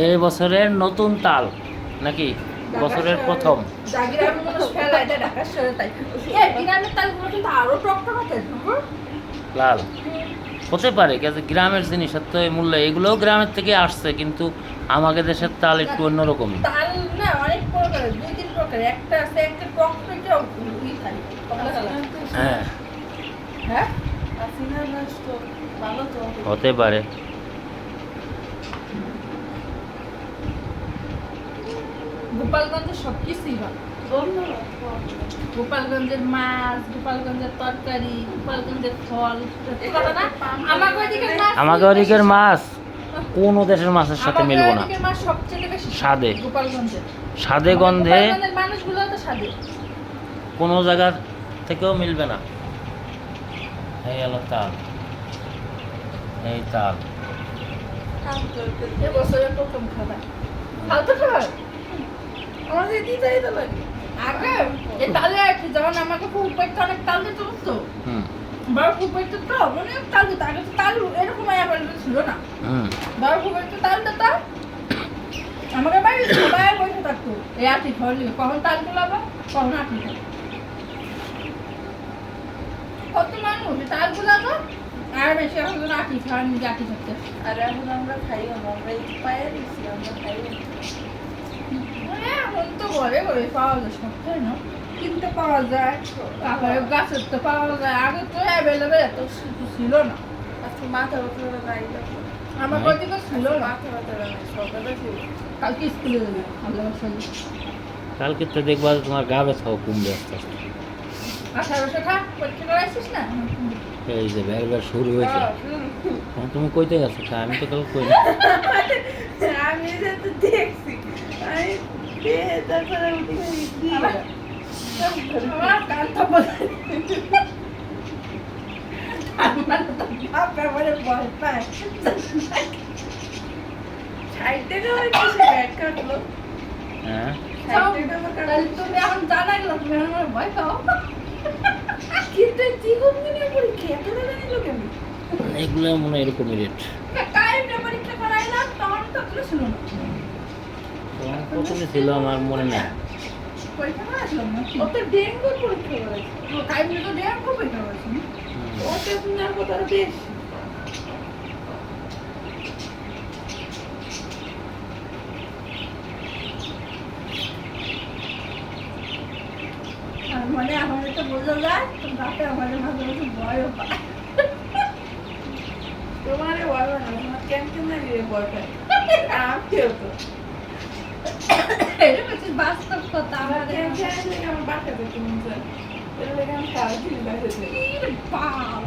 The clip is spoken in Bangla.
এই বছরের নতুন তাল নাকি বছরের প্রথম লাল হতে পারে গ্রামের জিনিস তো মূল্য এগুলোও গ্রামের থেকে আসছে, কিন্তু আমাদের দেশের তাল একটু অন্যরকম। তাল না অনেক প্রকার, দুই তিন প্রকার, একটা আছে একটা টক পেটে হ্যাঁ হ্যাঁ হতে পারে। গোপালগঞ্জের সবকিছুই ভালো। গোপালগঞ্জের মাছ, গোপালগঞ্জের তরকারি, গোপালগঞ্জের ফল, আমাদের ওদিকের মাছ কোন দেশের মাছের সাথে মিলবো না স্বাদে, স্বাদে গন্ধে কোনো জায়গা থেকেও মিলবে না। এই হলো তাল, এই তাল এবছরের প্রথম খাবার। ফালতু খাবার আমাদের দিতেই তো লাগে। আগে এই তালে আর কি, যখন আমাকে খুব পেটটা অনেক তাল দিতে বলতো, বড় খুব পেটটা তো অনেক তাল দিত। আগে তো তাল এরকম অ্যাভেলেবল ছিল না। বড় খুব পেটটা তাল দিত, আমাকে বাড়ি সবাই বসে থাকতো এই আটি খাওয়ার লিগে, কখন তাল গুলাবো কখন আটি খাবো। কত মানুষ তাল গুলাবো আর বেশি এখন আটি খাওয়ার নিজে আটি খাচ্ছে। আর এখন আমরা খাই না, আমরা একটু পায়ে দিচ্ছি, আমরা খাই না। এখন তো ঘরে ঘরে পাওয়া যায়, সব তাই না, কিনতে পাওয়া যায়, তারপরে গাছের তো পাওয়া যায়। আগে তো অ্যাভেলেবেল এত ছিল না। আজকে মাথা ব্যথা নাই, আমার কদিকে ছিল না। মাথা ব্যথা নাই, সকালে ছিল। কালকে স্কুলে যাবে আল্লাহ বাসায়, কালকে তো দেখবা তোমার গা ব্যথাও কমবে আস্তে আস্তে। 18 খা পরীক্ষা করাইছিস না? এই যে ব্যাগবার শুরু হয়েছে। তুমি কইতে গেছো? আমি তো কাল কই না। আমি তো দেখছি, আমি তারপরে উঠে গেছি। আমার কান তো বলে আমার তো বাপের বলে ভয় পায়। 60 টাকা হয় কিছু ব্যাগ কাটলো। হ্যাঁ 60 টাকা আমার তাহলে কাটলো। তুমি এখন জানাই গেলো, তুমি আমার ভয় পাও। কিন্তু জীবন দিনের পরীক্ষা এত টাকা নিল কেন? এগুলো মনে হয় এরকমই রেট। কাইমে পরীক্ষা করাইলাম তখন তো কিছু ছিল না। প্রথমে ছিল আমার মনে নেই। পরীক্ষা করাইছিলাম না, ও তো ডেঙ্গুর পরীক্ষা করেছে। কাইমে তো ডেঙ্গু পরীক্ষা করেছি। ওটা শুনার কথা বেশ। আর মানে আমাদের তো বোঝা যায়, তো বাপে আমাদের মাঝে মাঝে ভয়ও পায়। তোমারে বলবো না, তোমার ক্যান্টিন না গিয়ে ভয় পায়। আমিও তো। এটা হচ্ছে বাস্তব কথা। আমার আমাদের ক্যান্টিন থেকে আমার বাসাতে তুমি স্যার। এর লেগে আমি সারাদিন বাইরে যাই। বাপ